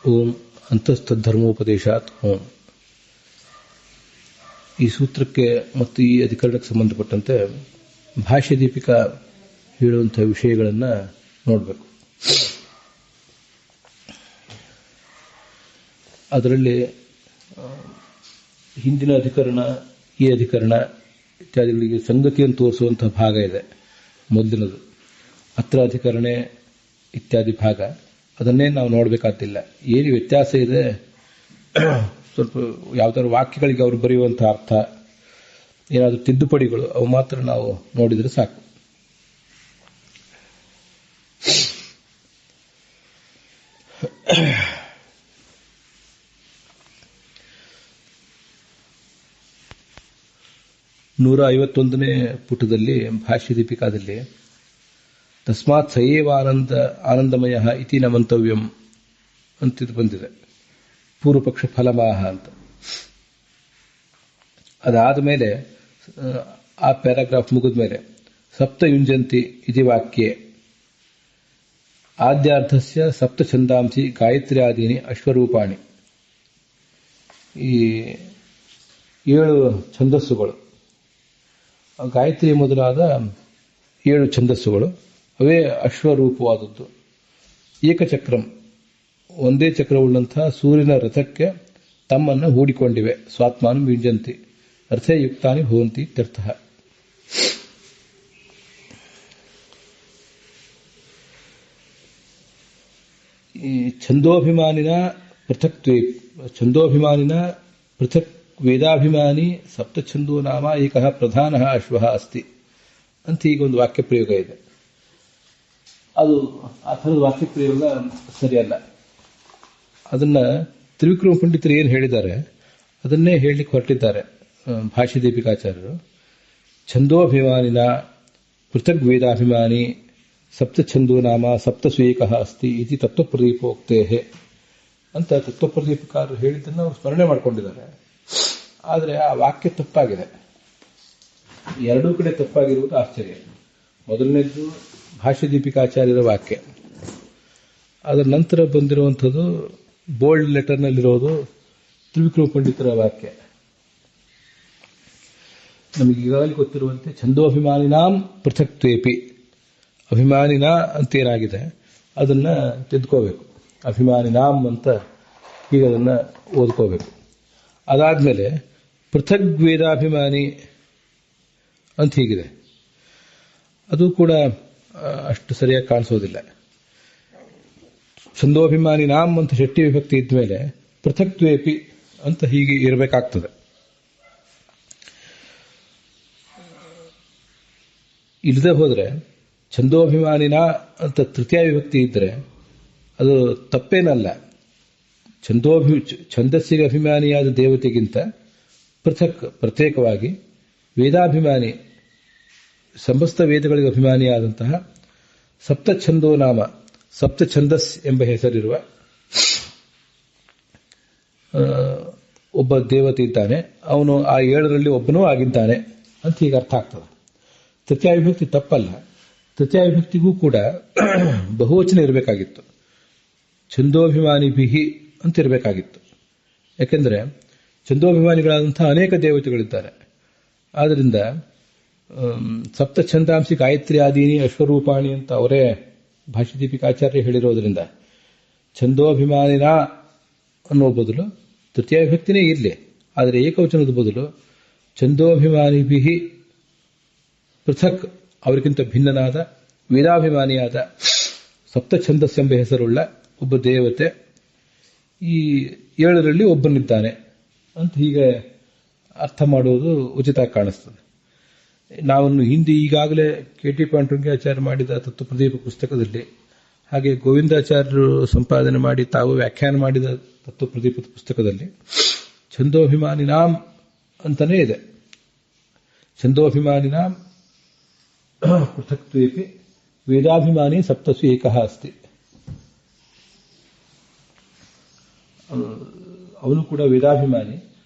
ಓಂ ಅಂತಸ್ಥಧರ್ಮೋಪದೇಶಾತ್ ಓಂ. ಈ ಸೂತ್ರಕ್ಕೆ ಮತ್ತು ಈ ಅಧಿಕರಣಕ್ಕೆ ಸಂಬಂಧಪಟ್ಟಂತೆ ಭಾಷ್ಯ ದೀಪಿಕಾ ಹೇಳುವಂತಹ ವಿಷಯಗಳನ್ನು ನೋಡಬೇಕು. ಅದರಲ್ಲಿ ಹಿಂದಿನ ಅಧಿಕರಣ, ಈ ಅಧಿಕರಣ ಇತ್ಯಾದಿಗಳಿಗೆ ಸಂಗತಿಯನ್ನು ತೋರಿಸುವಂತಹ ಭಾಗ ಇದೆ. ಮೊದಲಿನದು ಅತ್ರ ಅಧಿಕರಣೆ ಇತ್ಯಾದಿ ಭಾಗ, ಅದನ್ನೇ ನಾವು ನೋಡಬೇಕಾದಿಲ್ಲ. ಏನು ವ್ಯತ್ಯಾಸ ಇದೆ, ಸ್ವಲ್ಪ ಯಾವುದಾದ್ರು ವಾಕ್ಯಗಳಿಗೆ ಅವರು ಬರೆಯುವಂತಹ ಅರ್ಥ, ಏನಾದರೂ ತಿದ್ದುಪಡಿಗಳು, ಅವು ಮಾತ್ರ ನಾವು ನೋಡಿದರೆ ಸಾಕು. ನೂರ 51ನೇ ಪುಟದಲ್ಲಿ ಭಾಷ್ಯ ದೀಪಿಕಾದಲ್ಲಿ ತಸ್ಮಾತ್ ಸಯೇವ ಆನಂದಮಯ ಇತಿ ನ ಮಂತವ್ಯಂ ಅಂತಿದ್ದು ಬಂದಿದೆ, ಪೂರ್ವಪಕ್ಷ ಫಲಮಾಹ ಅಂತ. ಅದಾದ ಮೇಲೆ ಆ ಪ್ಯಾರಾಗ್ರಾಫ್ ಮುಗಿದ ಮೇಲೆ ಸಪ್ತ ಯುಂಜಂತಿ ಇತಿ ವಾಕ್ಯೆ ಆದ್ಯಾರ್ಥಸ್ಯ ಸಪ್ತ ಛಂದಾಂಸಿ ಗಾಯತ್ರ್ಯಾದೀನಿ ಅಶ್ವರೂಪಾಣಿ. ಈ 7 ಛಂದಸ್ಸುಗಳು, ಗಾಯತ್ರಿ ಮೊದಲಾದ 7 ಛಂದಸ್ಸುಗಳು, ಅವೇ ಅಶ್ವರೂಪವಾದದ್ದು. ಏಕಚಕ್ರಂ, ಒಂದೇ ಚಕ್ರವುಳ್ಳಂತಹ ಸೂರ್ಯನ ರಥಕ್ಕೆ ತಮ್ಮನ್ನು ಹೂಡಿಕೊಂಡಿವೆ. ಸ್ವಾತ್ಮಾನು ಯುಂಜಂತಿ ರಥೇ ಯುಕ್ತಾನಿ ಭವಂತಿ ಇತ್ಯರ್ಥಃ. ಈ ಛಂದೋಭಿಮಾನಿನ ಪೃಥಕ್ ವೇದಾಭಿಮಾನಿ ಸಪ್ತಛಂದೋ ನಾಮ ಏಕಃ ಪ್ರಧಾನಃ ಅಶ್ವಃ ಅಸ್ತಿ ಅಂತ ಈಗ ಒಂದು ವಾಕ್ಯ ಪ್ರಯೋಗ ಇದೆ. ಅದು ಆ ಥರದ ವಾಕ್ಯ ಪ್ರಯೋಗ ಸರಿಯಲ್ಲ. ಅದನ್ನ ತ್ರಿವಿಕ್ರಮ ಪಂಡಿತರು ಏನು ಹೇಳಿದ್ದಾರೆ ಅದನ್ನೇ ಹೇಳಲಿಕ್ಕೆ ಹೊರಟಿದ್ದಾರೆ ಭಾಷ್ಯ ದೀಪಿಕಾಚಾರ್ಯರು. ಛಂದೋಭಿಮಾನಿನ ಪೃಥಕ್ ವೇದಾಭಿಮಾನಿ ಸಪ್ತಛಂದೋ ನಾಮ ಸಪ್ತಸು ಏಕಃ ಅಸ್ತಿ ಇತಿ ತತ್ವಪ್ರದೀಪೋಕ್ತೇ ಅಂತ ತತ್ವಪ್ರದೀಪಕಾರರು ಹೇಳಿದ್ದನ್ನು ಅವರು ಸ್ಮರಣೆ ಮಾಡಿಕೊಂಡಿದ್ದಾರೆ. ಆದರೆ ಆ ವಾಕ್ಯ ತಪ್ಪಾಗಿದೆ. ಎರಡೂ ಕಡೆ ತಪ್ಪಾಗಿರುವುದು ಆಶ್ಚರ್ಯ. ಮೊದಲನೇದ್ದು ಭಾಷ್ಯ ದೀಪಿಕಾಚಾರ್ಯರ ವಾಕ್ಯ, ಅದರ ನಂತರ ಬಂದಿರುವಂಥದ್ದು ಬೋಲ್ಡ್ ಲೆಟರ್ನಲ್ಲಿರೋದು ತ್ರಿವಿಕ್ರಮ ಪಂಡಿತರ ವಾಕ್ಯ. ನಮಗೆ ಈಗಾಗಲೇ ಗೊತ್ತಿರುವಂತೆ ಛಂದೋಭಿಮಾನಿನಾಂ ಪೃಥಕ್ತ್ವೇಪಿ, ಅಭಿಮಾನಿನ ಅಂತೇನಾಗಿದೆ ಅದನ್ನ ತಿದ್ಕೋಬೇಕು. ಅಭಿಮಾನಿನಾಂ ಅಂತ ಈಗ ಅದನ್ನ ಓದ್ಕೋಬೇಕು. ಅದಾದ್ಮೇಲೆ ಪೃಥಕ್ ವೇದಾಭಿಮಾನಿ ಅಂತ ಹೀಗಿದೆ, ಅದು ಕೂಡ ಅಷ್ಟು ಸರಿಯಾಗಿ ಕಾಣಿಸೋದಿಲ್ಲ. ಛಂದೋಭಿಮಾನಿ ನಾಮ್ ಅಂತ ಷಷ್ಠಿ ವಿಭಕ್ತಿ ಇದ್ಮೇಲೆ ಪೃಥಕ್ತ್ವೇಪಿ ಅಂತ ಹೀಗೆ ಇರಬೇಕಾಗ್ತದೆ. ಇಲ್ಲದೆ ಹೋದ್ರೆ ಛಂದೋಭಿಮಾನಿನ ಅಂತ ತೃತೀಯ ವಿಭಕ್ತಿ ಇದ್ರೆ ಅದು ತಪ್ಪೇನಲ್ಲ. ಛಂದಸ್ಸಿಗೆ ಅಭಿಮಾನಿಯಾದ ದೇವತೆಗಿಂತ ಪ್ರತ್ಯೇಕವಾಗಿ ವೇದಾಭಿಮಾನಿ, ಸಮಸ್ತ ವೇದಗಳಿಗೆ ಅಭಿಮಾನಿಯಾದಂತಹ ಸಪ್ತಛಂದೋ ನಾಮ, ಸಪ್ತ ಛಂದಸ್ ಎಂಬ ಹೆಸರಿರುವ ಒಬ್ಬ ದೇವತೆ ಇದ್ದಾನೆ. ಅವನು ಆ 7ರಲ್ಲಿ ಒಬ್ಬನೂ ಆಗಿದ್ದಾನೆ ಅಂತ ಹೀಗೆ ಅರ್ಥ ಆಗ್ತದೆ. ತೃತೀಯ ವಿಭಕ್ತಿ ತಪ್ಪಲ್ಲ. ತೃತೀಯ ವಿಭಕ್ತಿಗೂ ಕೂಡ ಬಹುವಚನ ಇರಬೇಕಾಗಿತ್ತು. ಛಂದೋಭಿಮಾನಿಭಿಹಿ ಅಂತ ಇರಬೇಕಾಗಿತ್ತು. ಯಾಕೆಂದ್ರೆ ಛಂದೋಭಿಮಾನಿಗಳಾದಂತಹ ಅನೇಕ ದೇವತೆಗಳಿದ್ದಾರೆ. ಆದ್ದರಿಂದ ಸಪ್ತ ಛಂದಾಂಸಿ ಗಾಯತ್ರಿ ಆದೀನಿ ಅಶ್ವರೂಪಾಣಿ ಅಂತ ಅವರೇ ಭಾಷ್ಯ ದೀಪಿಕಾಚಾರ್ಯ ಹೇಳಿರೋದ್ರಿಂದ ಛಂದೋಭಿಮಾನಿನ ಅನ್ನೋ ಬದಲು ತೃತೀಯ ವಿಭಕ್ತಿನೇ ಇರಲಿ, ಆದರೆ ಏಕವಚನದ ಬದಲು ಛಂದೋಭಿಮಾನಿಭಿಹಿ ಪೃಥಕ್, ಅವರಿಗಿಂತ ಭಿನ್ನನಾದ ವೇದಾಭಿಮಾನಿಯಾದ ಸಪ್ತ ಛಂದಸ್ ಎಂಬ ಹೆಸರುಳ್ಳ ಒಬ್ಬ ದೇವತೆ ಈ 7ರಲ್ಲಿ ಒಬ್ಬನಿದ್ದಾನೆ ಅಂತ ಹೀಗೆ ಅರ್ಥ ಮಾಡುವುದು ಉಚಿತ ಕಾಣಿಸ್ತದೆ. ನಾವನ್ನು ಹಿಂದೆ ಈಗಾಗಲೇ ಕೆ.ಟಿ. ಪಾಂಡುರಂಗಾಚಾರ್ಯ ಮಾಡಿದ ತತ್ವಪ್ರದೀಪ ಪುಸ್ತಕದಲ್ಲಿ, ಹಾಗೆ ಗೋವಿಂದಾಚಾರ್ಯರು ಸಂಪಾದನೆ ಮಾಡಿ ತಾವು ವ್ಯಾಖ್ಯಾನ ಮಾಡಿದ ತತ್ವಪ್ರದೀಪದ ಪುಸ್ತಕದಲ್ಲಿ ಛಂದೋಭಿಮಾನಿನಾಂ ಅಂತಾನೇ ಇದೆ. ಛಂದೋಭಿಮಾನಿನಾಂ ಪೃಥಕ್ತ್ವೇಪಿ ವೇದಾಭಿಮಾನಿ ಸಪ್ತಸು ಏಕಃ ಅಸ್ತಿ. ಅವನು ಕೂಡ ವೇದಾಭಿಮಾನಿ,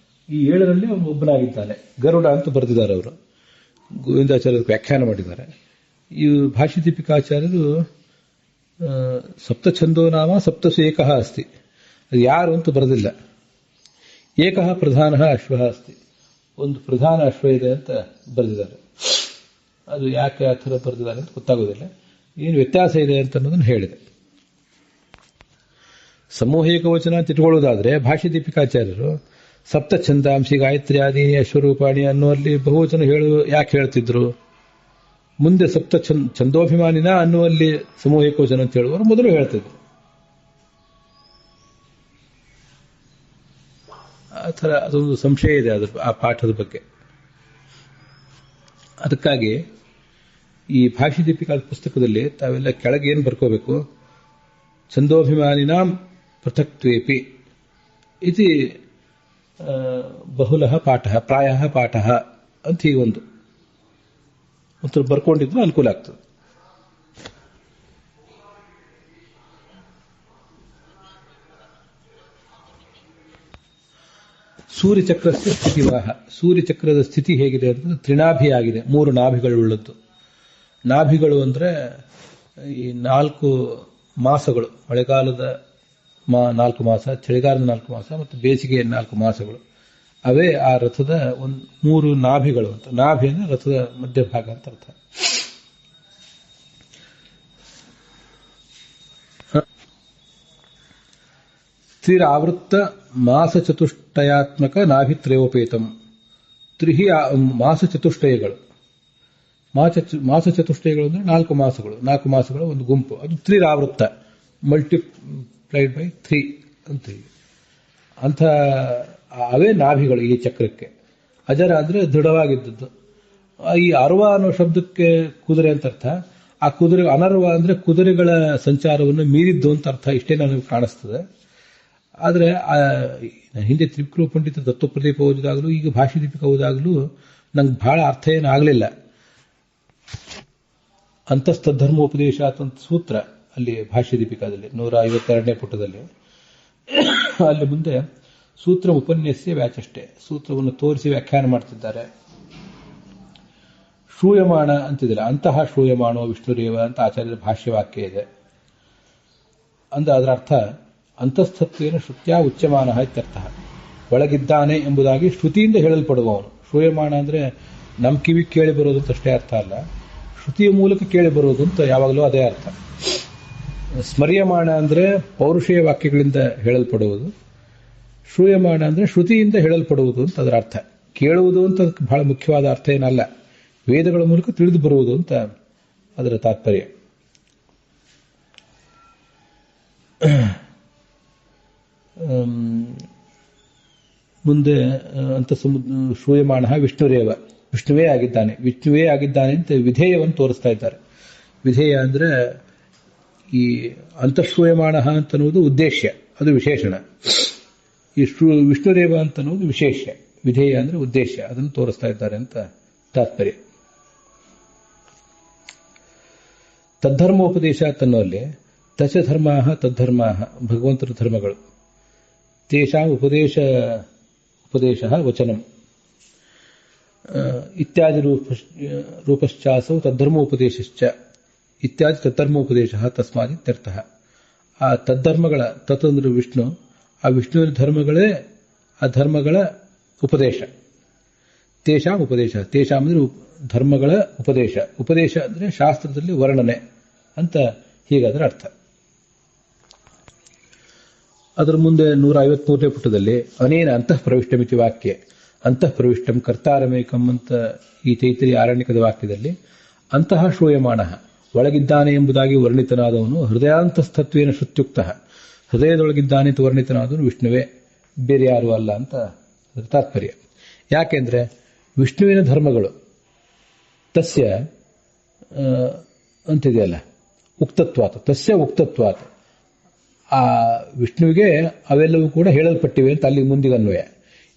ಈ 7ರಲ್ಲಿ ಅವನು ಒಬ್ಬನಾಗಿದ್ದಾನೆ. ಗರುಡ ಅಂತ ಬರೆದಿದ್ದಾರೆ ಅವರು, ಗೋವಿಂದಾಚಾರ್ಯರು ವ್ಯಾಖ್ಯಾನ ಮಾಡಿದ್ದಾರೆ. ಈ ಭಾಷ್ಯ ದೀಪಿಕಾಚಾರ್ಯರು ಸಪ್ತ ಛಂದೋ ನಾಮ ಸಪ್ತಸು ಏಕಃ ಅಸ್ತಿ, ಅದು ಯಾರು ಅಂತ ಬರೆದಿಲ್ಲ. ಏಕಃ ಪ್ರಧಾನ ಅಶ್ವ ಅಸ್ತಿ, ಒಂದು ಪ್ರಧಾನ ಅಶ್ವ ಇದೆ ಅಂತ ಬರೆದಿದ್ದಾರೆ. ಅದು ಯಾಕೆ ಆ ಥರ ಬರೆದಿದ್ದಾರೆ ಅಂತ ಗೊತ್ತಾಗೋದಿಲ್ಲ. ಏನು ವ್ಯತ್ಯಾಸ ಇದೆ ಅಂತ ಅನ್ನೋದನ್ನು ಹೇಳಿದೆ. ಸಮೂಹಿಕ ವಚನ ತಿಟ್ಕೊಳ್ಳೋದಾದ್ರೆ ಭಾಷ್ಯ ದೀಪಿಕಾಚಾರ್ಯರು ಸಪ್ತ ಛಂದಾಂಸಿ ಗಾಯತ್ರಿ ಆದಿ ಅಶ್ವರೂಪಾಣಿ ಅನ್ನುವಲ್ಲಿ ಬಹುವಚನ ಯಾಕೆ ಹೇಳ್ತಿದ್ರು? ಮುಂದೆ ಸಪ್ತ ಛಂದೋಭಿಮಾನಿನ ಅನ್ನುವಲ್ಲಿ ಸಮೂಹಿಕ ವಚನ ಅಂತ ಹೇಳುವರು ಮೊದಲು ಹೇಳ್ತಿದ್ರು. ಆ ಥರ ಅದೊಂದು ಸಂಶಯ ಇದೆ ಆ ಪಾಠದ ಬಗ್ಗೆ. ಅದಕ್ಕಾಗಿ ಈ ಭಾಷ್ಯ ದೀಪಿಕಾ ಪುಸ್ತಕದಲ್ಲಿ ತಾವೆಲ್ಲ ಕೆಳಗೆ ಏನು ಬರ್ಕೋಬೇಕು? ಛಂದೋಭಿಮಾನಿನ ಪೃಥಕ್ತ್ವೇಪಿ ಇತಿ ಬಹುಲಃ ಪಾಠ ಪ್ರಾಯಃ ಪಾಠ ಅಂತ ಹೀಗೆ ಒಂದು ಬರ್ಕೊಂಡಿದ್ರು ಅನುಕೂಲ ಆಗ್ತದೆ. ಸೂರ್ಯಚಕ್ರಸ್ಯ ಸ್ಥಿತಿವಾಹ, ಸೂರ್ಯಚಕ್ರದ ಸ್ಥಿತಿ ಹೇಗಿದೆ ಅಂತಂದ್ರೆ ತ್ರಿನಾಭಿ ಆಗಿದೆ, 3 ನಾಭಿಗಳುಳ್ಳದ್ದು. ನಾಭಿಗಳು ಅಂದ್ರೆ ಈ 4 ಮಾಸಗಳು, ಮಳೆಗಾಲದ 4 ಮಾಸ, ಚಳಿಗಾಲದ 4 ಮಾಸ ಮತ್ತು ಬೇಸಿಗೆಯ 4 ಮಾಸಗಳು. ಅವೇ ಆ ರಥದ 3 ನಾಭಿಗಳು ಅಂತ. ನಾಭಿ ಅಂದ್ರೆ ರಥದ ಮಧ್ಯಭಾಗ ಅಂತ ಅರ್ಥ. ತ್ರಿರಾವೃತ್ತ ಮಾಸ ಚತುಷ್ಟಯಾತ್ಮಕ ನಾಭಿತ್ರಯೋಪೇತಂ. ತ್ರಿಹಿ ಮಾಸ ಚತುಷ್ಟಯಗಳು. ಮಾಸ ಚತುಷ್ಟಯಗಳು ಅಂದ್ರೆ 4 ಮಾಸಗಳು, 4 ಮಾಸಗಳ ಒಂದು ಗುಂಪು. ಅದು ತ್ರಿರಾವೃತ್ತ, ಮಲ್ಟಿಪ್ಲೈಡ್ ಬೈ 3 ಅಂತ. ಅಂಥ ಅವೇ ನಾಭಿಗಳು ಈ ಚಕ್ರಕ್ಕೆ. ಅಜರ ಅಂದ್ರೆ ದೃಢವಾಗಿದ್ದದ್ದು. ಈ ಅರ್ವ ಅನ್ನೋ ಶಬ್ದಕ್ಕೆ ಕುದುರೆ ಅಂತ ಅರ್ಥ. ಆ ಕುದುರೆ ಅನರ್ವ ಅಂದ್ರೆ ಕುದುರೆಗಳ ಸಂಚಾರವನ್ನು ಮೀರಿದ್ದು ಅಂತ ಅರ್ಥ. ಇಷ್ಟೇ ನನಗೆ ಕಾಣಿಸ್ತದೆ. ಆದರೆ ಹಿಂದೆ ತ್ರಿವಿಕ್ರಮ ಪಂಡಿತ ತತ್ವಪ್ರದೀಪ ಓದಿದಾಗಲೂ ಈಗ ಭಾಷ್ಯ ದೀಪಿಕಾ ಓದಾಗಲೂ ನಂಗೆ ಬಹಳ ಅರ್ಥ ಏನಾಗಲಿಲ್ಲ. ಅಂತಸ್ಥಧರ್ಮೋಪದೇಶ ಅಂತ ಸೂತ್ರ ಅಲ್ಲಿ ಭಾಷ್ಯ ದೀಪಿಕಾದಲ್ಲಿ 152ನೇ ಪುಟದಲ್ಲಿ, ಅಲ್ಲಿ ಮುಂದೆ ಸೂತ್ರ ಉಪನ್ಯಾಸ ವ್ಯಾಚಷ್ಟೇ, ಸೂತ್ರವನ್ನು ತೋರಿಸಿ ವ್ಯಾಖ್ಯಾನ ಮಾಡ್ತಿದ್ದಾರೆ. ಶ್ರೂಯಮಾಣ ಅಂತಿದ್ರೆ ಅಂತಹ ಶ್ರೂಯಮಾಣೋ ವಿಷ್ಣುರೇವ ಅಂತ ಆಚಾರ್ಯರ ಭಾಷ್ಯವಾಕ್ಯ ಇದೆ. ಅಂದ್ರೆ ಅದರ ಅರ್ಥ ಅಂತಸ್ಥತ್ವೇನ ಶ್ರುತ್ಯಾ ಉಚ್ಯಮಾನ ಇತ್ಯರ್ಥ, ಒಳಗಿದ್ದಾನೆ ಎಂಬುದಾಗಿ ಶ್ರುತಿಯಿಂದ ಹೇಳಲ್ಪಡುವವನು. ಶ್ರೂಯಮಾಣ ಅಂದ್ರೆ ನಮ್ಮ ಕಿವಿ ಕೇಳಿ ಬರೋದು ಅಂತ ಅಷ್ಟೇ ಅರ್ಥ ಅಲ್ಲ, ಶ್ರುತಿಯ ಮೂಲಕ ಕೇಳಿ ಬರೋದು ಅಂತ ಯಾವಾಗಲೂ ಅದೇ ಅರ್ಥ. ಸ್ಮರ್ಯಮಾಣ ಅಂದ್ರೆ ಪೌರುಷೇಯ ವಾಕ್ಯಗಳಿಂದ ಹೇಳಲ್ಪಡುವುದು, ಶ್ರೂಯಮಾಣ ಅಂದ್ರೆ ಶ್ರುತಿಯಿಂದ ಹೇಳಲ್ಪಡುವುದು ಅಂತ ಅದರ ಅರ್ಥ. ಕೇಳುವುದು ಅಂತ ಬಹಳ ಮುಖ್ಯವಾದ ಅರ್ಥ ಏನಲ್ಲ, ವೇದಗಳ ಮೂಲಕ ತಿಳಿದು ಬರುವುದು ಅಂತ ಅದರ ತಾತ್ಪರ್ಯ. ಮುಂದೆ ಅಂತ ಶ್ರೂಯಮಾಣ ವಿಷ್ಣುರೇವ, ವಿಷ್ಣುವೇ ಆಗಿದ್ದಾನೆ, ವಿಷ್ಣುವೇ ಆಗಿದ್ದಾನೆ ಅಂತ ವಿಧೇಯವನ್ನು ತೋರಿಸ್ತಾ ಇದ್ದಾರೆ. ವಿಧೇಯ ಅಂದ್ರೆ ಈ ಅಂತಃಶ್ರೂಯಮಾಣ ಅಂತನ್ನುವುದು ಉದ್ದೇಶ್ಯ, ಅದು ವಿಶೇಷಣ. ಈ ವಿಷ್ಣುರೇವ ಅಂತನ್ನುವುದು ವಿಶೇಷ, ವಿಧೇಯ ಅಂದ್ರೆ ಉದ್ದೇಶ, ಅದನ್ನು ತೋರಿಸ್ತಾ ಇದ್ದಾರೆ ಅಂತ ತಾತ್ಪರ್ಯ. ತದ್ಧರ್ಮೋಪದೇಶ ಅಂತನ್ನುವಲ್ಲಿ ತಚ ಧರ್ಮ ತದ್ಧರ್ಮ, ಭಗವಂತರ ಧರ್ಮಗಳು. ತೇಷಾಂ ಉಪದೇಶ ವಚನಂ ಇತ್ಯಾದಿ ರೂಪಶ್ಚಾಸೌ ತದ್ಧರ್ಮೋಪದೇಶಶ್ಚ ಇತ್ಯಾದಿ ತದ್ಧರ್ಮೋಪದೇಶ ತಸ್ಮಾದಿತ್ಯರ್ಥ. ಆ ತದ್ಧರ್ಮಗಳ, ತತ್ ಅಂದ್ರೆ ವಿಷ್ಣು, ಆ ವಿಷ್ಣುವಿನ ಧರ್ಮಗಳೇ ಆ ಧರ್ಮಗಳ ಉಪದೇಶ. ತೇಷಾಂ ಉಪದೇಶ, ತೇಷಾಂ ಅಂದ್ರೆ ಧರ್ಮಗಳ ಉಪದೇಶ. ಉಪದೇಶ ಅಂದ್ರೆ ಶಾಸ್ತ್ರದಲ್ಲಿ ವರ್ಣನೆ ಅಂತ, ಹೀಗಾದ್ರೆ ಅರ್ಥ. ಅದರ ಮುಂದೆ 153ನೇ ಪುಟದಲ್ಲಿ ಅನೇನ ಅಂತಃ ಪ್ರವಿಷ್ಟಮಿತಿ ವಾಕ್ಯ, ಅಂತಃ ಪ್ರವಿಷ್ಟಂ ಕರ್ತಾರಮೇಕಂ ಅಂತ ಈ ತೈತರಿ ಆರಣ್ಯಕದ ವಾಕ್ಯದಲ್ಲಿ ಅಂತಹ ಶ್ರೂಯಮಾಣ, ಒಳಗಿದ್ದಾನೆ ಎಂಬುದಾಗಿ ವರ್ಣಿತನಾದವನು ಹೃದಯಾಂತಸ್ಥತ್ವೇನ ಶ್ರುತ್ಯುಕ್ತ, ಹೃದಯದೊಳಗಿದ್ದಾನೆ ಅಂತ ವರ್ಣಿತನಾದವನು ವಿಷ್ಣುವೇ, ಬೇರೆ ಯಾರು ಅಲ್ಲ ಅಂತ ತಾತ್ಪರ್ಯ. ಯಾಕೆಂದ್ರೆ ವಿಷ್ಣುವಿನ ಧರ್ಮಗಳು ತಸ್ಯ ಅಂತಿದೆಯಲ್ಲ, ಉಕ್ತತ್ವಾತ್, ತಸ್ಯ ಉಕ್ತತ್ವಾತ್, ಆ ವಿಷ್ಣುವಿಗೆ ಅವೆಲ್ಲವೂ ಕೂಡ ಹೇಳಲ್ಪಟ್ಟಿವೆ ಅಂತ ಅಲ್ಲಿ ಮುಂದಿಗೆ ಅನ್ವಯ.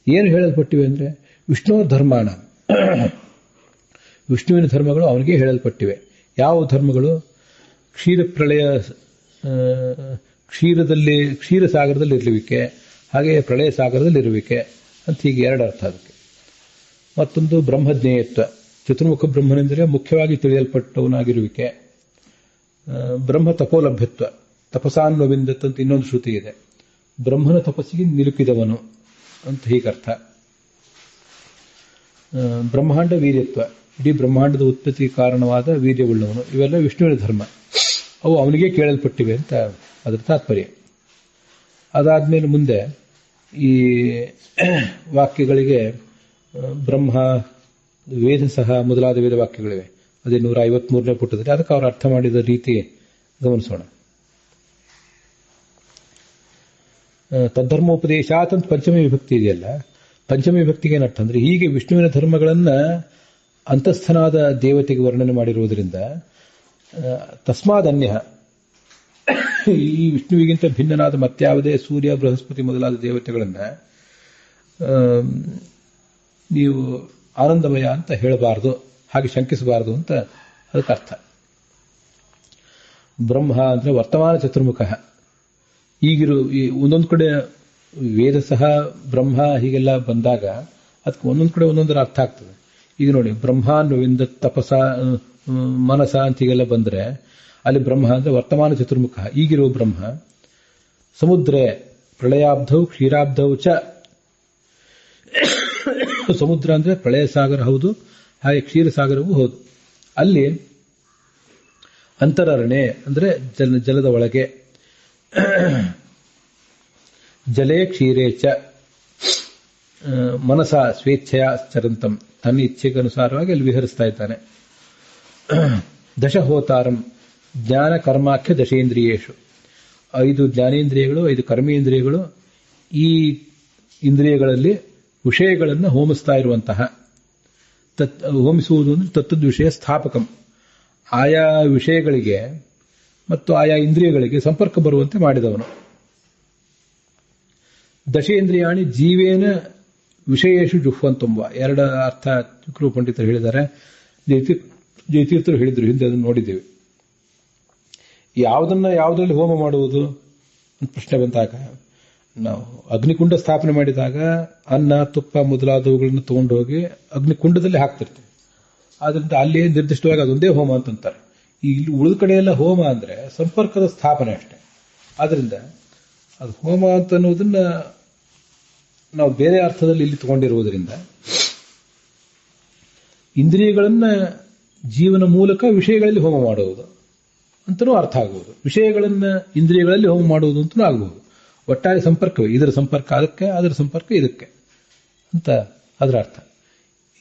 ಏನು ಹೇಳಲ್ಪಟ್ಟಿವೆ ಅಂದ್ರೆ ವಿಷ್ಣು ಧರ್ಮಾಣ, ವಿಷ್ಣುವಿನ ಧರ್ಮಗಳು ಅವನಿಗೆ ಹೇಳಲ್ಪಟ್ಟಿವೆ. ಯಾವ ಧರ್ಮಗಳು? ಕ್ಷೀರ ಪ್ರಳಯ, ಕ್ಷೀರ ಸಾಗರದಲ್ಲಿ ಇರುವಿಕೆ, ಹಾಗೆ ಪ್ರಳಯ ಸಾಗರದಲ್ಲಿ ಇರುವಿಕೆ ಅಂತ ಹೀಗೆ 2 ಅರ್ಥ ಅದಕ್ಕೆ. ಮತ್ತೊಂದು ಬ್ರಹ್ಮಜ್ಞೇಯತ್ವ, ಚತುರ್ಮುಖ ಬ್ರಹ್ಮನೆಂದರೆ ಮುಖ್ಯವಾಗಿ ತಿಳಿಯಲ್ಪಟ್ಟವನಾಗಿರುವಿಕೆ. ಬ್ರಹ್ಮ ತಪೋಲಭ್ಯತ್ವ, ತಪಸಾನ್ವವಿಂದತ್ ಅಂತ ಇನ್ನೊಂದು ಶ್ರುತಿ ಇದೆ. ಬ್ರಹ್ಮನ ತಪಸ್ಸಿಗೆ ನಿಲುಕಿದವನು ಅಂತ ಹೀಗರ್ಥ. ಬ್ರಹ್ಮಾಂಡ ವೀರ್ಯತ್ವ, ಇಡೀ ಬ್ರಹ್ಮಾಂಡದ ಉತ್ಪತ್ತಿಗೆ ಕಾರಣವಾದ ವೀರ್ಯವುಳ್ಳವನು. ಇವೆಲ್ಲ ವಿಷ್ಣುವಿನ ಧರ್ಮ, ಅವು ಅವನಿಗೆ ಕೇಳಲ್ಪಟ್ಟಿವೆ ಅಂತ ಅದರ ತಾತ್ಪರ್ಯ. ಅದಾದ್ಮೇಲೆ ಮುಂದೆ ಈ ವಾಕ್ಯಗಳಿಗೆ ಬ್ರಹ್ಮ, ವೇದ ಸಹ ಮೊದಲಾದ ವೇದ ವಾಕ್ಯಗಳಿವೆ. ಅದೇ 153ನೇ ಪುಟದಲ್ಲಿ. ಅದಕ್ಕೆ ಅವರು ಅರ್ಥ ಮಾಡಿದ ರೀತಿ ಗಮನಿಸೋಣ. ತದ್ಧರ್ಮೋಪದೇಶಾತ್ ಅಂತ ಪಂಚಮಿ ವಿಭಕ್ತಿ ಇದೆಯಲ್ಲ, ಪಂಚಮಿ ವಿಭಕ್ತಿಗೆ ಏನರ್ಥ ಅಂದ್ರೆ, ಹೀಗೆ ವಿಷ್ಣುವಿನ ಧರ್ಮಗಳನ್ನ ಅಂತಸ್ಥನಾದ ದೇವತೆಗೆ ವರ್ಣನೆ ಮಾಡಿರುವುದರಿಂದ ತಸ್ಮಾದನ್ಯ, ಈ ವಿಷ್ಣುವಿಗಿಂತ ಭಿನ್ನನಾದ ಮತ್ಯಾವುದೇ ಸೂರ್ಯ, ಬೃಹಸ್ಪತಿ ಮೊದಲಾದ ದೇವತೆಗಳನ್ನ ನೀವು ಆನಂದಮಯ ಅಂತ ಹೇಳಬಾರದು, ಹಾಗೆ ಶಂಕಿಸಬಾರದು ಅಂತ ಅದಕ್ಕೆ ಅರ್ಥ. ಬ್ರಹ್ಮ ಅಂದ್ರೆ ವರ್ತಮಾನ ಚತುರ್ಮುಖ. ಈ ಒಂದೊಂದು ಕಡೆ ವೇದ ಸಹ ಬ್ರಹ್ಮ ಹೀಗೆಲ್ಲ ಬಂದಾಗ ಅದಕ್ಕೆ ಒಂದೊಂದು ಕಡೆ ಒಂದೊಂದರ ಅರ್ಥ ಆಗ್ತದೆ. ಈಗ ನೋಡಿ, ಬ್ರಹ್ಮಾನ್ವಿಂದ ತಪಸ ಮನಸ ಅಂತ ಹೀಗೆಲ್ಲ ಬಂದ್ರೆ ಅಲ್ಲಿ ಬ್ರಹ್ಮ ಅಂದ್ರೆ ವರ್ತಮಾನ ಚತುರ್ಮುಖ, ಈಗಿರುವ ಬ್ರಹ್ಮ. ಸಮುದ್ರೆ ಪ್ರಳಯಾಬ್ಧೌ ಕ್ಷೀರಾಬ್ಧೌ ಚ, ಸಮುದ್ರ ಅಂದ್ರೆ ಪ್ರಳಯ ಸಾಗರ ಹೌದು, ಹಾಗೆ ಕ್ಷೀರಸಾಗರವೂ ಹೌದು. ಅಲ್ಲಿ ಅಂತರರಣೆ ಅಂದ್ರೆ ಜಲದ ಒಳಗೆ, ಜಲೇ ಕ್ಷೀರೇ ಚ ಮನಸ ಸ್ವೇಚ್ಛೆಯ ಚರಂತಂ, ತನ್ನ ಇಚ್ಛೆಗನುಸಾರವಾಗಿ ಅಲ್ಲಿ ವಿಹರಿಸ್ತಾ ಇದ್ದಾನೆ. ದಶಹೋತಾರಂ ಜ್ಞಾನ ಕರ್ಮಾಖ್ಯ ದಶೇಂದ್ರಿಯೇಶು, 5 ಜ್ಞಾನೇಂದ್ರಿಯಗಳು 5 ಕರ್ಮೇಂದ್ರಿಯಗಳು, ಈ ಇಂದ್ರಿಯಗಳಲ್ಲಿ ವಿಷಯಗಳನ್ನು ಹೋಮಿಸ್ತಾ ಇರುವಂತಹ, ಹೋಮಿಸುವುದು ಅಂದ್ರೆ ತತ್ತದ್ ವಿಷಯ ಸ್ಥಾಪಕಂ, ಆಯಾ ವಿಷಯಗಳಿಗೆ ಮತ್ತು ಆಯಾ ಇಂದ್ರಿಯಗಳಿಗೆ ಸಂಪರ್ಕ ಬರುವಂತೆ ಮಾಡಿದವನು. ದಶೇಂದ್ರಿಯಾಣಿ ಜೀವೇನ ವಿಷಯೇಶು ಜುಹ್ವಂತಂಬ, 2 ಅರ್ಥ ಚಕ್ರು ಪಂಡಿತರು ಹೇಳಿದ್ದಾರೆ, ಜಯತೀರ್ಥರು ಹೇಳಿದ್ರು, ಹಿಂದೆ ಅದನ್ನು ನೋಡಿದ್ದೇವೆ. ಯಾವುದರಲ್ಲಿ ಹೋಮ ಮಾಡುವುದು ಅಂತ ಪ್ರಶ್ನೆ ಬಂದಾಗ, ನಾವು ಅಗ್ನಿಕುಂಡ ಸ್ಥಾಪನೆ ಮಾಡಿದಾಗ ಅನ್ನ ತುಪ್ಪ ಮೊದಲಾದವುಗಳನ್ನು ತಗೊಂಡು ಹೋಗಿ ಅಗ್ನಿಕುಂಡದಲ್ಲಿ ಹಾಕ್ತಿರ್ತೀವಿ. ಆದ್ರಿಂದ ಅಲ್ಲಿ ನಿರ್ದಿಷ್ಟವಾಗಿ ಅದೊಂದೇ ಹೋಮ ಅಂತಂತಾರೆ. ಇಲ್ಲಿ ಉಳಿದ ಕಡೆ ಎಲ್ಲ ಹೋಮ ಅಂದ್ರೆ ಸಂಪರ್ಕದ ಸ್ಥಾಪನೆ ಅಷ್ಟೇ. ಆದ್ರಿಂದ ಅದು ಹೋಮ ಅಂತ ಅನ್ನೋದನ್ನ ನಾವು ಬೇರೆ ಅರ್ಥದಲ್ಲಿ ಇಲ್ಲಿ ತಗೊಂಡಿರುವುದರಿಂದ ಇಂದ್ರಿಯಗಳನ್ನ ಜೀವನ ಮೂಲಕ ವಿಷಯಗಳಲ್ಲಿ ಹೋಮ ಮಾಡುವುದು ಅಂತಲೂ ಅರ್ಥ ಆಗುವುದು, ವಿಷಯಗಳನ್ನ ಇಂದ್ರಿಯಗಳಲ್ಲಿ ಹೋಮ ಮಾಡುವುದು ಅಂತಲೂ ಆಗಬಹುದು. ಒಟ್ಟಾರೆ ಸಂಪರ್ಕವೇ, ಇದರ ಸಂಪರ್ಕ ಅದಕ್ಕೆ, ಅದರ ಸಂಪರ್ಕ ಇದಕ್ಕೆ ಅಂತ ಅದರ ಅರ್ಥ.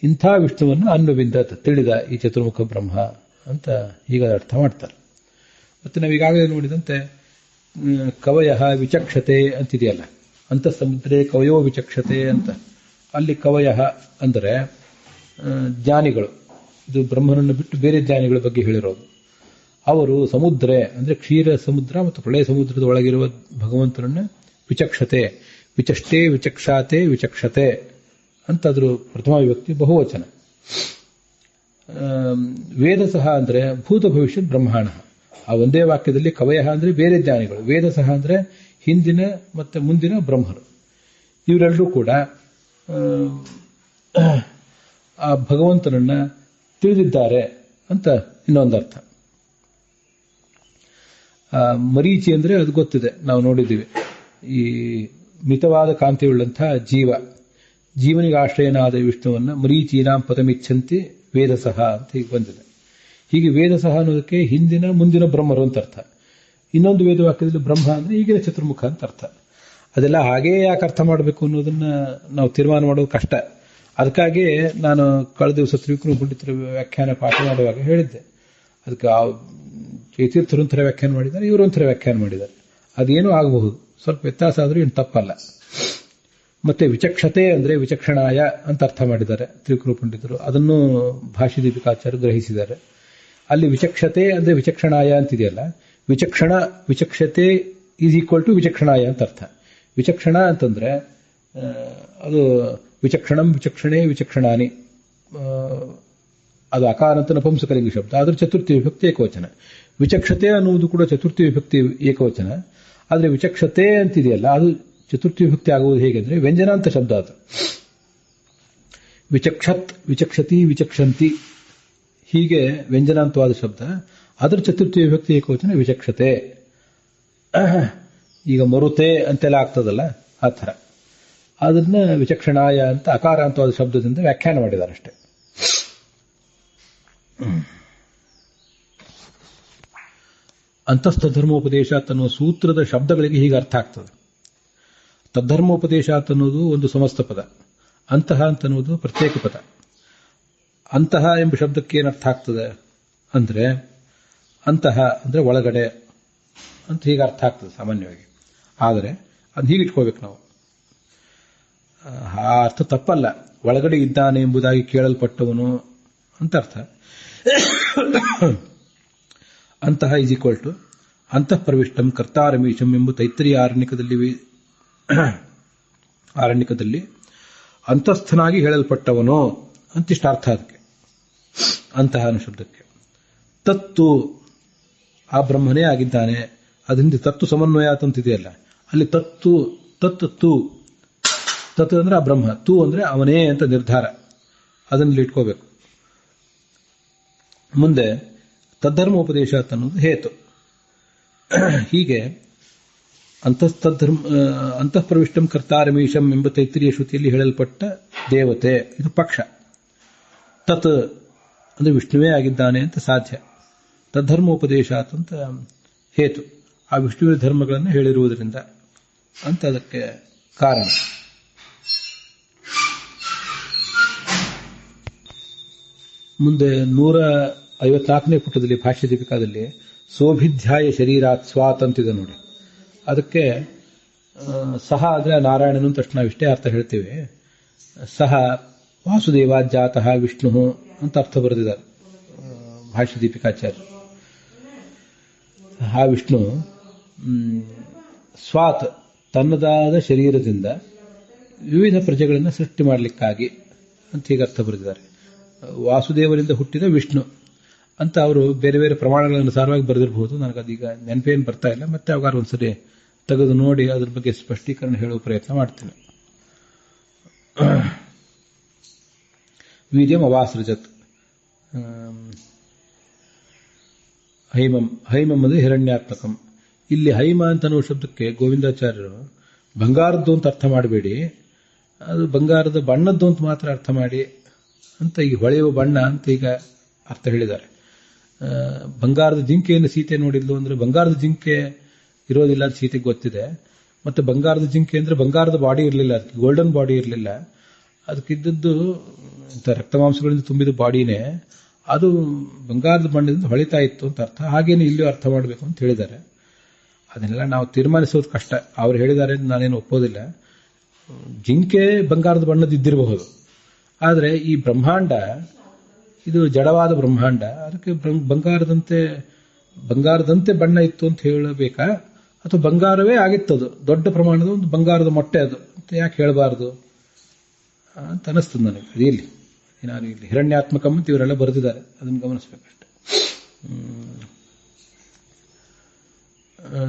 ಇಂಥ ವಿಷ್ಣುವನ್ನು ಅನ್ವವಿಂದ ತಿಳಿದ ಈ ಚತುರ್ಮುಖ ಬ್ರಹ್ಮ ಅಂತ ಈಗ ಅರ್ಥ ಮಾಡ್ತಾರೆ. ಮತ್ತೆ ನಾವು ಈಗಾಗಲೇ ನೋಡಿದಂತೆ ಕವಯ ವಿಚಕ್ಷತೆ ಅಂತಿದೆಯಲ್ಲ, ಅಂತ ಸಮುದ್ರೇ ಕವಯೋ ವಿಚಕ್ಷತೆ ಅಂತ. ಅಲ್ಲಿ ಕವಯ ಅಂದರೆ ಜ್ಞಾನಿಗಳು, ಇದು ಬ್ರಹ್ಮನನ್ನು ಬಿಟ್ಟು ಬೇರೆ ಜ್ಞಾನಿಗಳ ಬಗ್ಗೆ ಹೇಳಿರೋದು. ಅವರು ಸಮುದ್ರೆ ಅಂದ್ರೆ ಕ್ಷೀರ ಸಮುದ್ರ ಮತ್ತು ಪ್ರಳಯ ಸಮುದ್ರದ ಒಳಗಿರುವ ಭಗವಂತನನ್ನು ವಿಚಕ್ಷತೆ, ವಿಚಷ್ಟೇ ವಿಚಕ್ಷಾತೆ ವಿಚಕ್ಷತೆ ಅಂತ ಅದ್ರ ಪ್ರಥಮ ವಿಭಕ್ತಿ ಬಹುವಚನ. ವೇದ ಸಹ ಅಂದ್ರೆ ಭೂತ ಭವಿಷ್ಯತ್ ಬ್ರಹ್ಮಾಂಡ, ಆ ಒಂದೇ ವಾಕ್ಯದಲ್ಲಿ ಕವಯ ಅಂದ್ರೆ ಬೇರೆ ಜ್ಞಾನಿಗಳು, ವೇದ ಸಹ ಅಂದ್ರೆ ಹಿಂದಿನ ಮತ್ತೆ ಮುಂದಿನ ಬ್ರಹ್ಮರು. ಇವರೆಲ್ಲರೂ ಕೂಡ ಆ ಭಗವಂತನನ್ನ ತಿಳಿದಿದ್ದಾರೆ ಅಂತ ಇನ್ನೊಂದರ್ಥ. ಮರೀಚಿ ಅಂದ್ರೆ ಅದು ಗೊತ್ತಿದೆ, ನಾವು ನೋಡಿದ್ದೀವಿ. ಈ ಮಿತವಾದ ಕಾಂತಿಯುಳ್ಳಂತಹ ಜೀವನಿಗೆ ಆಶ್ರಯನಾದ ವಿಷ್ಣುವನ್ನ ಮರೀಚೀನಾಂ ಪದಮಿಚ್ಛಂತಿ ವೇದ ಸಹ ಅಂತ ಹೀಗೆ ಬಂದಿದೆ. ಹೀಗೆ ವೇದ ಸಹ ಅನ್ನೋದಕ್ಕೆ ಹಿಂದಿನ ಮುಂದಿನ ಬ್ರಹ್ಮರು ಅಂತ ಅರ್ಥ. ಇನ್ನೊಂದು ವೇದ ವಾಕ್ಯದಲ್ಲಿ ಬ್ರಹ್ಮ ಅಂದ್ರೆ ಈಗಿನ ಚತುರ್ಮುಖ ಅಂತ ಅರ್ಥ. ಅದೆಲ್ಲ ಹಾಗೇ ಯಾಕೆ ಅರ್ಥ ಮಾಡಬೇಕು ಅನ್ನೋದನ್ನ ನಾವು ತೀರ್ಮಾನ ಮಾಡೋದು ಕಷ್ಟ. ಅದಕ್ಕಾಗಿ ನಾನು ಕಳೆದ ದಿವಸ ತ್ರಿವಿಕ್ರಮ ಪಂಡಿತರ ವ್ಯಾಖ್ಯಾನ ಪಾಠ ಮಾಡುವಾಗ ಹೇಳಿದ್ದೆ, ಅದಕ್ಕೆ ಜಯತೀರ್ಥರು ಒಂಥರ ವ್ಯಾಖ್ಯಾನ ಮಾಡಿದ್ದಾರೆ, ಇವರು ಒಂಥರ ವ್ಯಾಖ್ಯಾನ ಮಾಡಿದ್ದಾರೆ. ಅದೇನೂ ಆಗಬಹುದು, ಸ್ವಲ್ಪ ವ್ಯತ್ಯಾಸ ಆದರೂ ಏನು ತಪ್ಪಲ್ಲ. ಮತ್ತೆ ವಿಚಕ್ಷತೆ ಅಂದ್ರೆ ವಿಚಕ್ಷಣಾಯ ಅಂತ ಅರ್ಥ ಮಾಡಿದ್ದಾರೆ ತ್ರಿವಿಕ್ರಮ ಪಂಡಿತರು. ಅದನ್ನು ಭಾಷ್ಯ ದೀಪಿಕಾಚಾರ್ಯರು ಗ್ರಹಿಸಿದ್ದಾರೆ. ಅಲ್ಲಿ ವಿಚಕ್ಷತೆ ಅಂದ್ರೆ ವಿಚಕ್ಷಣಾಯ ಅಂತಿದೆಯಲ್ಲ, ವಿಚಕ್ಷತೆ ಈಸ್ ಈಕ್ವಲ್ ಟು ವಿಚಕ್ಷಣಾಯ ಅಂತ ಅರ್ಥ. ವಿಚಕ್ಷಣ ಅಂತಂದ್ರೆ ಅದು ವಿಚಕ್ಷಣಂ ವಿಚಕ್ಷಣೆ ವಿಚಕ್ಷಣಾನಿ, ಅದು ಅಕಾರಂತ ನಪುಂಸಕಲಿಂಗ ಶಬ್ದ, ಆದ್ರೆ ಚತುರ್ಥಿ ವಿಭಕ್ತಿ ಏಕವಚನ. ವಿಚಕ್ಷತೆ ಅನ್ನುವುದು ಕೂಡ ಚತುರ್ಥಿ ವಿಭಕ್ತಿ ಏಕವಚನ. ಆದ್ರೆ ವಿಚಕ್ಷತೆ ಅಂತಿದೆಯಲ್ಲ, ಅದು ಚತುರ್ಥಿ ವಿಭಕ್ತಿ ಆಗುವುದು ಹೇಗೆಂದ್ರೆ ವ್ಯಂಜನ ಅಂತ ಶಬ್ದ ಅದು. ವಿಚಕ್ಷತ್ ವಿಚಕ್ಷತಿ ವಿಚಕ್ಷಂತಿ ಹೀಗೆ ವ್ಯಂಜನಾಂತವಾದ ಶಬ್ದ, ಅದರ ಚತುರ್ಥಿ ವಿಭಕ್ತಿ ಏಕವಚನ ವಿಚಕ್ಷತೆ. ಈಗ ಮರುತೆ ಅಂತೆಲ್ಲ ಆಗ್ತದಲ್ಲ ಆ ಥರ. ಅದನ್ನ ವಿಚಕ್ಷಣಾಯ ಅಂತ ಅಕಾರಾಂತವಾದ ಶಬ್ದದಿಂದ ವ್ಯಾಖ್ಯಾನ ಮಾಡಿದ್ದಾರೆ ಅಷ್ಟೇ. ಅಂತಸ್ತಧರ್ಮೋಪದೇಶಾತ್ ಅನ್ನುವ ಸೂತ್ರದ ಶಬ್ದಗಳಿಗೆ ಹೀಗೆ ಅರ್ಥ ಆಗ್ತದೆ. ತದ್ಧರ್ಮೋಪದೇಶಾತ್ ಅನ್ನೋದು ಒಂದು ಸಮಸ್ತ ಪದ, ಅಂತಹ ಅಂತನ್ನುವುದು ಪ್ರತ್ಯೇಕ ಪದ. ಅಂತಹ ಎಂಬ ಶಬ್ದಕ್ಕೆ ಏನು ಅರ್ಥ ಆಗ್ತದೆ ಅಂದ್ರೆ ಅಂತಹ ಅಂದ್ರೆ ಒಳಗಡೆ ಅಂತ ಹೀಗೆ ಅರ್ಥ ಆಗ್ತದೆ ಸಾಮಾನ್ಯವಾಗಿ. ಆದರೆ ಅದು ಹೀಗೆ ಇಟ್ಕೋಬೇಕು ನಾವು. ಆ ಅರ್ಥ ತಪ್ಪಲ್ಲ. ಒಳಗಡೆ ಇದ್ದಾನೆ ಎಂಬುದಾಗಿ ಕೇಳಲ್ಪಟ್ಟವನು ಅಂತ ಅರ್ಥ. ಅಂತಹ ಈಸ್ ಈಕ್ವಲ್ ಟು ಅಂತಃ ಪ್ರವಿಷ್ಟಂ ಕರ್ತಾರಮೀಶಂ ಎಂಬ ತೈತ್ರಿಯ ಆರಣ್ಯಕದಲ್ಲಿ ಅಂತಸ್ಥನಾಗಿ ಹೇಳಲ್ಪಟ್ಟವನು ಅಂತಿಷ್ಟ ಅರ್ಥ ಅದಕ್ಕೆ ಅಂತಹ ಅನ್ನೋ ಶಬ್ದಕ್ಕೆ. ತತ್ತು ಆ ಬ್ರಹ್ಮನೇ ಆಗಿದ್ದಾನೆ. ಅದರಿಂದ ತತ್ತು ಸಮನ್ವಯ ಅಂತಿದೆಯಲ್ಲ, ಅಲ್ಲಿ ತತ್ತು ತತ್ತು ತತ್ ಅಂದ್ರೆ ಆ ಬ್ರಹ್ಮ, ತು ಅಂದ್ರೆ ಅವನೇ ಅಂತ ನಿರ್ಧಾರ, ಅದನ್ನಲ್ಲಿ ಇಟ್ಕೋಬೇಕು. ಮುಂದೆ ತದ್ಧರ್ಮೋಪದೇಶ ಅನ್ನೋದು ಹೇತು. ಹೀಗೆ ಅಂತಃಪ್ರವಿಷ್ಟಂ ಕರ್ತಾರಮೀಶಂ ಎಂಬ ತೈತ್ರಿಯ ಶ್ರುತಿಯಲ್ಲಿ ಹೇಳಲ್ಪಟ್ಟ ದೇವತೆ ಇದು ಪಕ್ಷ. ತತ್ ಅಂದ್ರೆ ವಿಷ್ಣುವೇ ಆಗಿದ್ದಾನೆ ಅಂತ ಸಾಧ್ಯ. ತದ್ಧರ್ಮೋಪದೇಶಾತ್ ಅಂತ ಹೇತು, ಆ ವಿಷ್ಣುವಿನ ಧರ್ಮಗಳನ್ನು ಹೇಳಿರುವುದರಿಂದ ಅಂತ ಅದಕ್ಕೆ ಕಾರಣ. ಮುಂದೆ 154ನೇ ಪುಟದಲ್ಲಿ ಭಾಷ್ಯ ದೀಪಿಕಾದಲ್ಲಿ ಸೋಭಿಧ್ಯಾಯ ಶರೀರಾತ್ ಸ್ವಾತ್ ಅಂತಿದೆ ನೋಡಿ. ಅದಕ್ಕೆ ಸಹ ಅಂದ್ರೆ ನಾರಾಯಣನು ತಕ್ಷಣ ನಾವಿಷ್ಟೇ ಅರ್ಥ ಹೇಳ್ತೀವಿ. ಸಹ ವಾಸುದೇವಾಜ್ಜಾತಃ ವಿಷ್ಣು ಅಂತ ಅರ್ಥ ಬರೆದಿದ್ದಾರೆ ಭಾಷ್ಯ ದೀಪಿಕಾಚಾರ್ಯ. ಆ ವಿಷ್ಣು ಸ್ವಾತ್ ತನ್ನದಾದ ಶರೀರದಿಂದ ವಿವಿಧ ಪ್ರಜೆಗಳನ್ನು ಸೃಷ್ಟಿ ಮಾಡಲಿಕ್ಕಾಗಿ ಅಂತ ಹೀಗೆ ಅರ್ಥ ಬರೆದಿದ್ದಾರೆ. ವಾಸುದೇವರಿಂದ ಹುಟ್ಟಿದ ವಿಷ್ಣು ಅಂತ ಅವರು ಬೇರೆ ಬೇರೆ ಪ್ರಮಾಣಗಳ ಅನುಸಾರವಾಗಿ ಬರೆದಿರಬಹುದು. ನನಗದೀಗ ನೆನಪೇನು ಬರ್ತಾ ಇಲ್ಲ. ಮತ್ತೆ ಅವಾಗ ಒಂದ್ಸರಿ ತೆಗೆದು ನೋಡಿ ಅದ್ರ ಬಗ್ಗೆ ಸ್ಪಷ್ಟೀಕರಣ ಹೇಳುವ ಪ್ರಯತ್ನ ಮಾಡ್ತೇನೆ. ವೀರ್ಯಂ ಅವಾಸೃಜತ್ ಹೈಮಂ. ಹೈಮಂ ಅಂದರೆ ಹಿರಣ್ಯಾತ್ಮಕಂ. ಇಲ್ಲಿ ಹೈಮ ಅಂತ ಅನ್ನೋ ಶಬ್ದಕ್ಕೆ ಗೋವಿಂದಾಚಾರ್ಯರು ಬಂಗಾರದ್ದು ಅಂತ ಅರ್ಥ ಮಾಡಬೇಡಿ, ಅದು ಬಂಗಾರದ ಬಣ್ಣದ್ದು ಅಂತ ಮಾತ್ರ ಅರ್ಥ ಮಾಡಿ ಅಂತ ಈಗ ಹೊಳೆಯುವ ಬಣ್ಣ ಅಂತ ಈಗ ಅರ್ಥ ಹೇಳಿದ್ದಾರೆ. ಬಂಗಾರದ ಜಿಂಕೆಯನ್ನು ಸೀತೆ ನೋಡಿದ್ಲು ಅಂದ್ರೆ ಬಂಗಾರದ ಜಿಂಕೆ ಇರೋದಿಲ್ಲ ಅಂತ ಸೀತೆಗೆ ಗೊತ್ತಿದೆ. ಮತ್ತೆ ಬಂಗಾರದ ಜಿಂಕೆ ಅಂದ್ರೆ ಬಂಗಾರದ ಬಾಡಿ ಇರಲಿಲ್ಲ, ಅದಕ್ಕೆ ಗೋಲ್ಡನ್ ಬಾಡಿ ಇರಲಿಲ್ಲ. ಅದಕ್ಕಿದ್ದದ್ದು ಇಂಥ ರಕ್ತಮಾಂಸಗಳಿಂದ ತುಂಬಿದ ಬಾಡಿನೇ, ಅದು ಬಂಗಾರದ ಬಣ್ಣದಿಂದ ಹೊಳಿತಾ ಇತ್ತು ಅಂತ ಅರ್ಥ. ಹಾಗೇನೆ ಇಲ್ಲಿಯೂ ಅರ್ಥ ಮಾಡಬೇಕು ಅಂತ ಹೇಳಿದ್ದಾರೆ. ಅದನ್ನೆಲ್ಲ ನಾವು ತೀರ್ಮಾನಿಸೋದು ಕಷ್ಟ. ಅವ್ರು ಹೇಳಿದ್ದಾರೆ ನಾನೇನು ಒಪ್ಪೋದಿಲ್ಲ. ಜಿಂಕೆ ಬಂಗಾರದ ಬಣ್ಣದಿದ್ದಿರಬಹುದು, ಆದರೆ ಈ ಬ್ರಹ್ಮಾಂಡ ಇದು ಜಡವಾದ ಬ್ರಹ್ಮಾಂಡ, ಅದಕ್ಕೆ ಬಂಗಾರದಂತೆ ಬಣ್ಣ ಇತ್ತು ಅಂತ ಹೇಳಬೇಕಾ, ಅಥವಾ ಬಂಗಾರವೇ ಆಗಿತ್ತದು, ದೊಡ್ಡ ಪ್ರಮಾಣದ ಒಂದು ಬಂಗಾರದ ಮೊಟ್ಟೆ ಅದು ಅಂತ ಯಾಕೆ ಹೇಳಬಾರದು ಅಂತ ಅನಿಸ್ತದೆ ನನಗೆ. ಅದಿಲ್ಲಿ ನಾನು ಇಲ್ಲಿ ಹಿರಣ್ಯಾತ್ಮಕಂ ಅಂತ ಇವರೆಲ್ಲ ಬರೆದಿದ್ದಾರೆ, ಅದನ್ನು ಗಮನಿಸಬೇಕಷ್ಟೆ.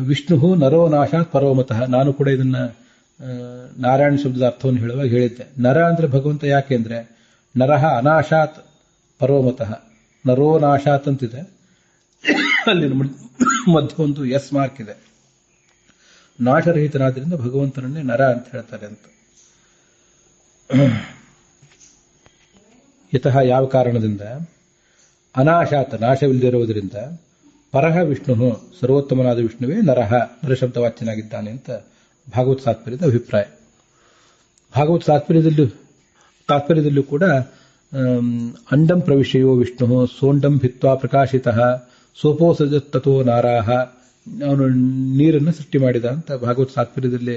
ವಿಷ್ಣು ನರೋ ನಾಶಾತ್ ಪರೋಮತಃ. ನಾನು ಕೂಡ ಇದನ್ನ ನಾರಾಯಣ ಶಬ್ದದ ಅರ್ಥವನ್ನು ಹೇಳುವಾಗ ಹೇಳಿದ್ದೆ. ನರ ಅಂದ್ರೆ ಭಗವಂತ. ಯಾಕೆಂದ್ರೆ ನರಹ ಅನಾಶಾತ್ ಪರೋಮತಃ, ನರೋ ನಾಶಾತ್ ಅಂತಿದೆ, ಅಲ್ಲಿ ಮಧ್ಯ ಒಂದು ಎಸ್ ಮಾರ್ಕ್ ಇದೆ. ನಾಶರಹಿತನಾದ್ರಿಂದ ಭಗವಂತನನ್ನೇ ನರ ಅಂತ ಹೇಳ್ತಾರೆ ಅಂತ. ಯತಃ ಯಾವ ಕಾರಣದಿಂದ, ಅನಾಶಾತ್ ನಾಶವಿಲ್ಲದಿರುವುದರಿಂದ, ಪರಹ ವಿಷ್ಣು ಸರ್ವೋತ್ತಮನಾದ ವಿಷ್ಣುವೇ ನರಹ ನರಶಬ್ದವಾಚ್ಯನಾಗಿದ್ದಾನೆ ಅಂತ ಭಾಗವತ್ ತಾತ್ಪರ್ಯದ ಅಭಿಪ್ರಾಯ. ಭಾಗವತ್ ತಾತ್ಪರ್ಯದಲ್ಲೂ ಕೂಡ ಅಂಡಂ ಪ್ರವಿಶಯೋ ವಿಷ್ಣು ಸೋಂಡಂ ಭಿತ್ವಾ ಪ್ರಕಾಶಿತಃ ಸೋಪೋಸಜತ್ ತಥೋ ನಾರಾಹ, ಅವನು ನೀರನ್ನು ಸೃಷ್ಟಿ ಮಾಡಿದ ಅಂತ ಭಾಗವತ್ ತಾತ್ಪರ್ಯದಲ್ಲಿ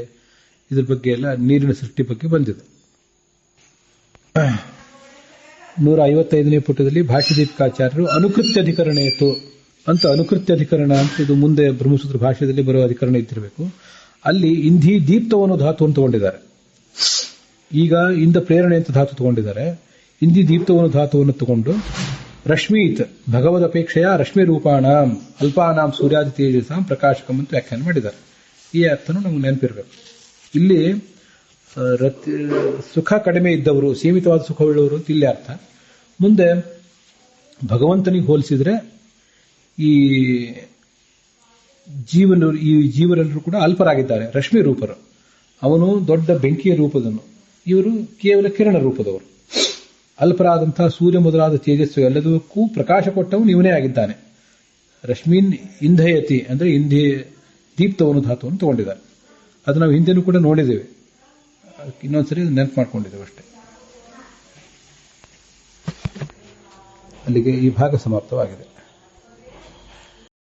ಇದ್ರ ಬಗ್ಗೆ ಎಲ್ಲ ನೀರಿನ ಸೃಷ್ಟಿ ಬಗ್ಗೆ ಬಂದಿದೆ. 155ನೇ ಪುಟದಲ್ಲಿ ಭಾಷ್ಯದೀಪಿಕಾಚಾರ್ಯರು ಅನುಕೃತ್ಯಧಿಕರಣೇತು ಅಂತ, ಅನುಕೃತ್ಯಧಿಕರಣ ಅಂತ ಇದು ಮುಂದೆ ಬ್ರಹ್ಮಸೂತ್ರ ಭಾಷ್ಯದಲ್ಲಿ ಬರುವ ಅಧಿಕರಣ ಇದ್ದಿರಬೇಕು. ಅಲ್ಲಿ ಇಂಧಿ ದೀಪ್ತವನ್ನು ಧಾತುವನ್ನು ತಗೊಂಡಿದ್ದಾರೆ. ಈಗ ಇಂದ ಪ್ರೇರಣೆ ಅಂತ ಧಾತು ತಗೊಂಡಿದ್ದಾರೆ. ಇಂದಿ ದೀಪ್ತವನ್ನು ಧಾತುವನ್ನು ತಗೊಂಡು ರಶ್ಮೀತ್ ಭಗವದಪೇಕ್ಷೆಯ ರಶ್ಮಿ ರೂಪಾಣಾಂ ಅಲ್ಪಾನಾಂ ಸೂರ್ಯಾದಿ ತೇಜಸಾಂ ಪ್ರಕಾಶಕಂ ಅಂತ ವ್ಯಾಖ್ಯಾನ ಮಾಡಿದ್ದಾರೆ. ಈ ಅರ್ಥನು ನಮ್ಗೆ ನೆನಪಿರಬೇಕು. ಇಲ್ಲಿ ಸುಖ ಕಡಿಮೆ ಇದ್ದವರು, ಸೀಮಿತವಾದ ಸುಖವುಳ್ಳವರು ಅಂತ ಇಲ್ಲಿ ಅರ್ಥ. ಮುಂದೆ ಭಗವಂತನಿಗೆ ಹೋಲಿಸಿದ್ರೆ ಈ ಈ ಜೀವರೆಲ್ಲರೂ ಕೂಡ ಅಲ್ಪರಾಗಿದ್ದಾರೆ, ರಶ್ಮಿ ರೂಪರು. ಅವನು ದೊಡ್ಡ ಬೆಂಕಿಯ ರೂಪದನು, ಇವರು ಕೇವಲ ಕಿರಣ ರೂಪದವರು. ಅಲ್ಪರಾದಂತಹ ಸೂರ್ಯ ಮೊದಲಾದ ತೇಜಸ್ಸು ಎಲ್ಲದಕ್ಕೂ ಪ್ರಕಾಶ ಕೊಟ್ಟವನು ಇವನೇ ಆಗಿದ್ದಾನೆ. ರಶ್ಮೀನ್ ಇಂಧಯತಿ ಅಂದ್ರೆ ದೀಪ್ತವನು ಧಾತುವನ್ನು ತಗೊಂಡಿದ್ದಾರೆ. ಅದು ನಾವು ಹಿಂದೆನೂ ಕೂಡ ನೋಡಿದ್ದೇವೆ, ಇನ್ನೊಂದ್ಸರಿ ನೆನಪು ಮಾಡ್ಕೊಂಡಿದ್ದೇವೆ ಅಷ್ಟೇ. ಅಲ್ಲಿಗೆ ಈ ಭಾಗ ಸಮಾಪ್ತವಾಗಿದೆ.